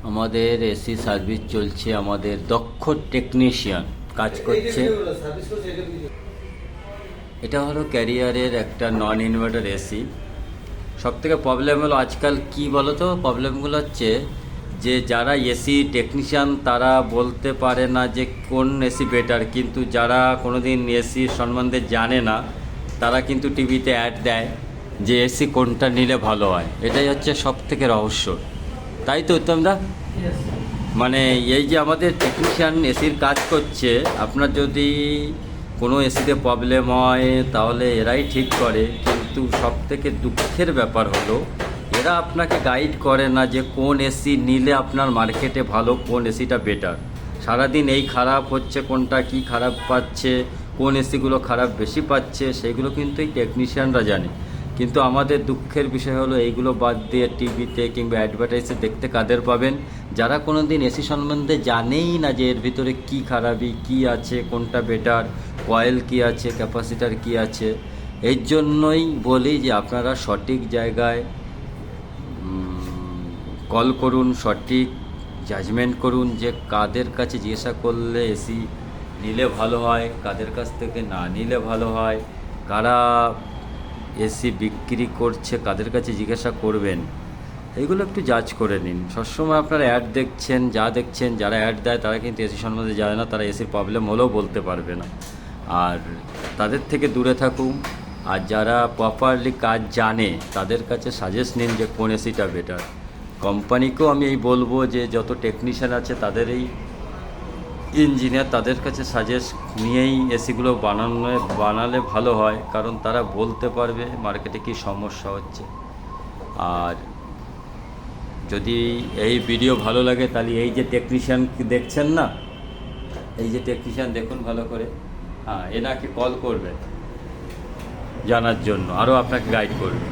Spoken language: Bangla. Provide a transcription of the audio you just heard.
আমাদের এসি সার্ভিস চলছে, আমাদের দক্ষ টেকনিশিয়ান কাজ করছে। এটা হলো ক্যারিয়ারের একটা নন ইনভার্টার এসি। সব থেকে প্রবলেম হলো আজকাল কি বলো তো, প্রবলেমগুলো হচ্ছে যে যারা এসি টেকনিশিয়ান তারা বলতে পারে না যে কোন এসি বেটার, কিন্তু যারা কোনোদিন এসি সম্বন্ধে জানে না তারা কিন্তু টিভিতে অ্যাড দেয় যে এসি কোনটা নিলে ভালো হয়। এটাই হচ্ছে সব থেকে রহস্য, তাই তো উত্তমদা? মানে এই যে আমাদের টেকনিশিয়ান এসির কাজ করছে, আপনার যদি কোনো এসিতে প্রবলেম হয় তাহলে এরাই ঠিক করে, কিন্তু সব থেকে দুঃখের ব্যাপার হলো এরা আপনাকে গাইড করে না যে কোন এসি নিলে আপনার মার্কেটে ভালো, কোন এসিটা বেটার। সারাদিন এই খারাপ হচ্ছে, কোনটা কি খারাপ পাচ্ছে, কোন এসিগুলো খারাপ বেশি পাচ্ছে, সেগুলো কিন্তু এই টেকনিশিয়ানরা জানে। কিন্তু আমাদের দুঃখের বিষয় হলো এইগুলো বাদ দিয়ে টিভিতে কিংবা অ্যাডভার্টাইজে দেখতে কাদের পাবেন? যারা কোনো দিন এসি সম্বন্ধে জানেই না যে এর ভিতরে কী খারাপি কী আছে, কোনটা বেটার, কয়েল কী আছে, ক্যাপাসিটার কী আছে। এই জন্যই বলি যে আপনারা সঠিক জায়গায় কল করুন, সঠিক জাজমেন্ট করুন যে কাদের কাছে জিজ্ঞাসা করলে এসি নিলে ভালো হয়, কাদের কাছ থেকে না নিলে ভালো হয়, কারা এসি বিক্রি করছে কাদের কাছে জিজ্ঞাসা করবেন, এইগুলো একটু জাজ করে নিন। সবসময় আপনারা অ্যাড দেখছেন, যা দেখছেন, যারা অ্যাড দেয় তারা কিন্তু এসি সম্বন্ধে জানে না, তারা এসির প্রবলেম হলেও বলতে পারবে না। আর তাদের থেকে দূরে থাকুন। আর যারা প্রপারলি কাজ জানে তাদের কাছে সাজেস্ট নিন যে কোন এসিটা বেটার। কোম্পানিকেও আমি এই বলবো যে যত টেকনিশিয়ান আছে তাদের এই ইঞ্জিনিয়ার, তাদের কাছে সাজেস্ট নিয়েই এসিগুলো বানালে ভালো হয়, কারণ তারা বলতে পারবে মার্কেটে কী সমস্যা হচ্ছে। আর যদি এই ভিডিও ভালো লাগে তাহলে এই যে টেকনিশিয়ান দেখছেন না, এই যে টেকনিশিয়ান দেখুন ভালো করে, হ্যাঁ এনাকে কল করবেন জানার জন্য, আরও আপনাকে গাইড করবে।